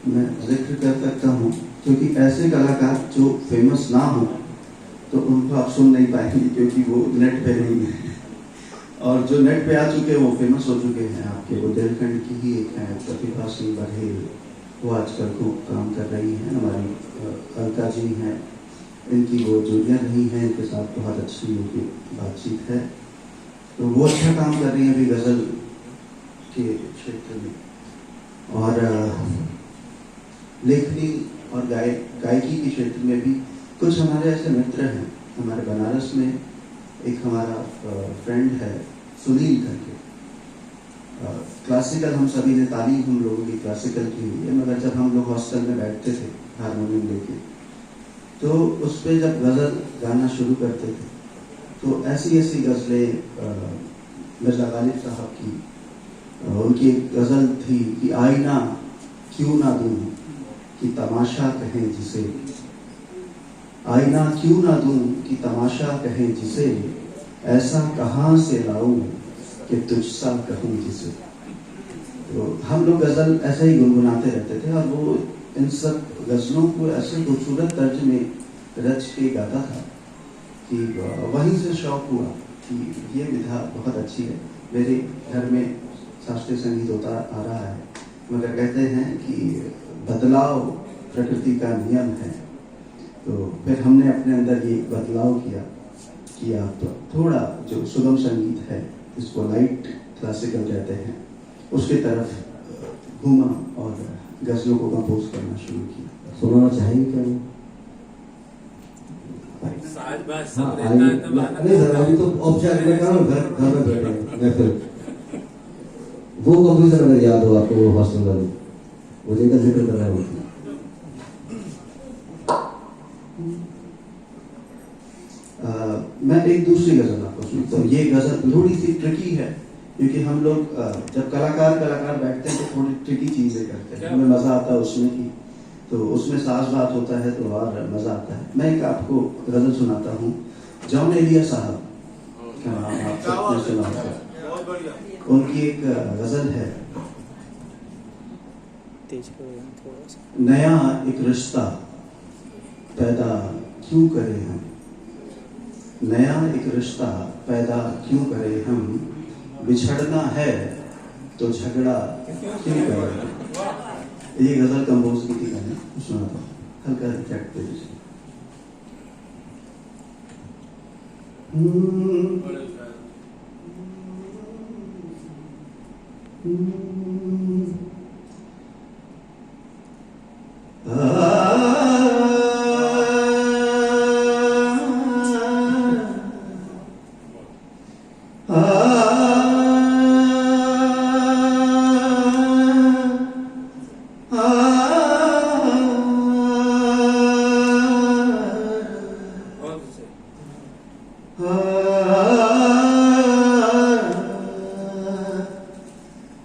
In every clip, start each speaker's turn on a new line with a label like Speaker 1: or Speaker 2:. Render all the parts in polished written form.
Speaker 1: मैं जिक्र कर सकता हूँ, क्योंकि ऐसे कलाकार जो फेमस ना हो तो उनको आप सुन नहीं पाएंगे, क्योंकि वो नेट पे नहीं है, और जो नेट पे आ चुके हैं वो फेमस हो चुके हैं। आपके बुंदेलखंड की ही एक है प्रतिभा सिंह बघेल, वो आजकल खूब काम कर रही हैं। हमारी अलका जी हैं, इनकी वो जूनियर नहीं है, इनके साथ बहुत अच्छी उनकी बातचीत है, तो वो अच्छा काम कर रही हैं अभी गज़ल के क्षेत्र में। और लेखनी और गायकी के क्षेत्र में भी कुछ हमारे ऐसे मित्र हैं। हमारे बनारस में एक हमारा फ्रेंड है सुनील करके, क्लासिकल हम सभी ने तालीम हम लोगों की क्लासिकल की हुई है, मगर जब हम लोग हॉस्टल में बैठते थे हारमोनियम लेके, तो उस पर जब गज़ल गाना शुरू करते थे तो ऐसी ऐसी गज़लें मिर्ज़ा गालिब साहब की, उनकी एक गज़ल थी कि आईना क्यों ना दूं कि तमाशा कहें जिसे, आईना क्यों ना दूं कि तमाशा कहें जिसे, ऐसा कहाँ से लाऊं कि तुझसा कहूँ जिसे। तो हम लोग गज़ल ऐसे ही गुनगुनाते रहते थे, और वो इन सब गज़लों को ऐसे खूबसूरत तर्ज में रच के गाता था कि वहीं से शौक हुआ कि ये विधा बहुत अच्छी है। मेरे घर में शास्त्रीय संगीत होता आ रहा है, मगर कहते हैं कि बदलाव प्रकृति का नियम है, तो फिर हमने अपने अंदर ये बदलाव किया कि आप थोड़ा जो सुगम संगीत है, इसको लाइट क्लासिकल कहते हैं, उसके तरफ घूमा और गज़लों को कंपोज करना शुरू किया।
Speaker 2: सुनाना चाहेंगे क्या? हाँ, नहीं सर, अभी तो औपचारिक में कहा घर में बैठे हैं। मैं फिर वो कंपोजिशन अगर याद हो आपको, वो हॉस्टल वाले, वो लेकर जिक्र कर रहा है।
Speaker 1: मैं एक दूसरी गज़ल आपको सुनता हूँ। ये गज़ल थोड़ी सी ट्रिकी है, क्योंकि हम लोग जब कलाकार बैठते हैं तो थोड़ी ट्रिकी चीज़ें करते हैं, हमें मज़ा आता है उसमें कि, तो उसमें साज बात होता है तो और मज़ा आता है। मैं एक आपको गज़ल सुनाता हूँ, जॉन एलिया साहब का नाम आप सबने सुना होगा, उनकी एक गज़ल है, नया एक रिश्ता पैदा क्यों करें हम, नया एक रिश्ता पैदा क्यों करें हम, बिछड़ना है तो झगड़ा क्यों करें। ये गज़ल कंपोज की थी मैंने, सुना था, हल्का रिफ्लेक्ट पे दीजिए।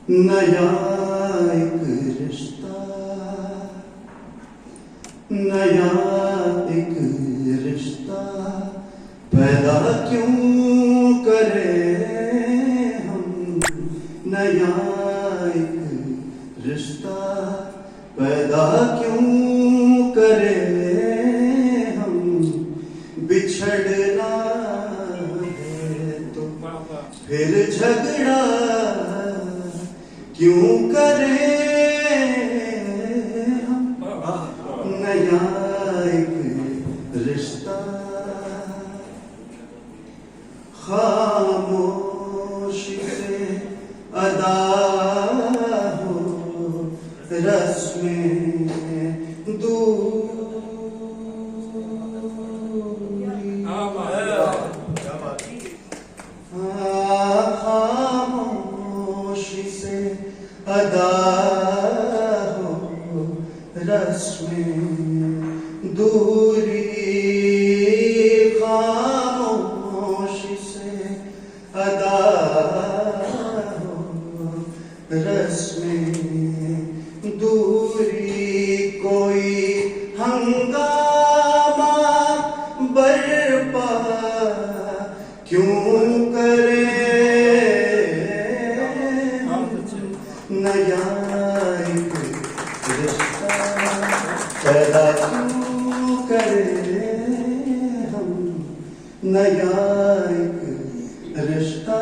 Speaker 1: नया एक रिश्ता, नया एक रिश्ता पैदा क्यों करें हम, नया एक रिश्ता पैदा क्यों करें हम, बिछड़ना है तो फिर झगड़ा क्यों करें हम, नया एक रिश्ता। खामोशी से अदा हो रस्में दूरी, खामोशी से अदा हो रस्में दूरी, खामोशी से अदा हो रस्में दूरी, कोई हंगामा बर्पा क्यों करे हम, नया एक रिश्ता पैदा क्यों करे हम नया एक रिश्ता।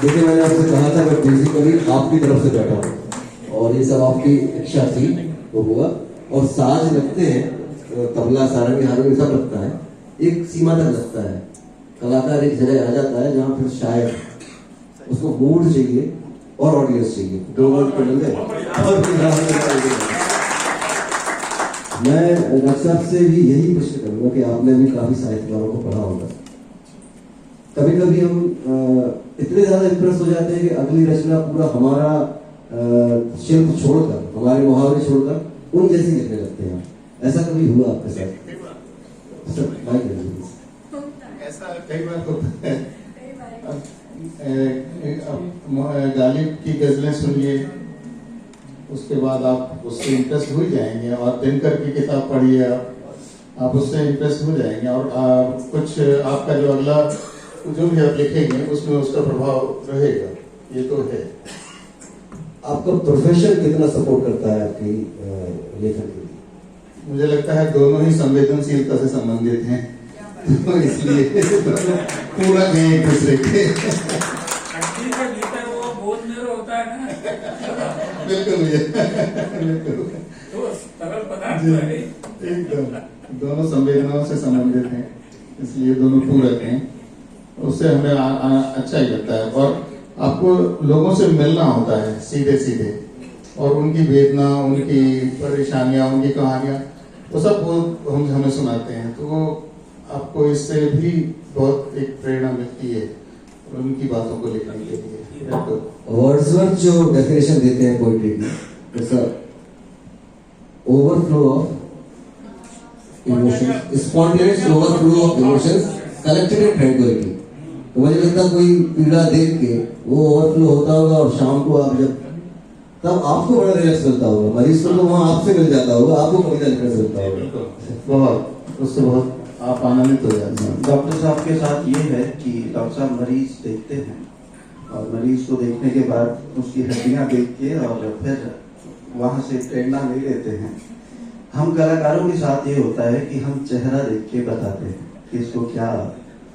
Speaker 2: देखिए, मैंने आपसे कहा था मैं बेसिकली आपकी तरफ से बैठा हूँ और ये सब आपकी इच्छा थी, वो हुआ। और साज लगते हैं, तबला सारंगी हारमोनियम सब लगता है, एक सीमा तक लगता है। कलाकार एक जगह आ जाता है जहाँ फिर शायद उसको मूड चाहिए और ऑडियंस चाहिए, दो वर्ड को मिल गए और मैं डॉक्टर साहब से भी यही प्रश्न करूंगा कि आपने भी काफी साहित्यकारों को पढ़ा होगा। कभी कभी हम इतने ज्यादा इंप्रेस हो जाते हैं कि अगली रचना पूरा हमारा शिल्प छोड़कर, हमारे मुहावरे छोड़कर उन जैसी लिखने लगते हैं। ऐसा कभी हुआ आपके साथ?
Speaker 3: ऐसा कई बार होता है। गालिब की गजलें सुनिए, उसके बाद आप उससे इंटरेस्ट हो जाएंगे, और दिनकर की किताब पढ़िए, आप उससे इंटरेस्ट हो जाएंगे, और कुछ आपका जो अगला जो भी आप लिखेंगे उसमें उसका प्रभाव रहेगा। ये तो है।
Speaker 2: आपका प्रोफेशन कितना सपोर्ट करता है आपकी लेखन के लिए?
Speaker 3: मुझे लगता है दोनों ही संवेदनशीलता से संबंधित हैं, तो इसलिए पूरा नहीं एक दूसरे के।
Speaker 4: वो बोध में होता है ना।
Speaker 3: बिल्कुल बिल्कुल
Speaker 4: तो तरल पदार्थ है।
Speaker 3: एकदम दोनों संवेदनाओं से संबंधित हैं, इसलिए दोनों पूरक हैं। उससे हमें अच्छा ही लगता है। और आपको लोगों से मिलना होता है सीधे सीधे, और उनकी वेदना, उनकी परेशानियां, उनकी कहानियां, वो सब वो हमें सुनाते हैं। तो वो आपको इससे भी बहुत एक प्रेरणा मिलती है उनकी बातों को लिखने के लिए।
Speaker 2: वर्ड्सवर्थ जो डेफिनेशन देते हैं पोइट्री की, जैसा overflow of emotions, spontaneous overflow of emotions collected in tranquillity. तो मुझे लगता है कोई पीड़ा देख के वो ओवरफ्लो होता होगा, और शाम को आप जब, तब आपको बड़ा रिलैक्स मिलता होगा, मरीज को तो वहाँ आपसे मिल जाता होगा, आपको कविता लिखने से मिलता होगा।
Speaker 3: बहुत उससे बहुत आप आनंदित हो जाते हैं।
Speaker 1: डॉक्टर साहब के साथ ये है कि डॉक्टर साहब मरीज देखते हैं, और मरीज को देखने के बाद उसकी हड्डियां देख के और फिर वहां से प्रेरणा ले लेते हैं। हम कलाकारों के साथ ये होता है कि हम चेहरा देख के बताते हैं कि इसको क्या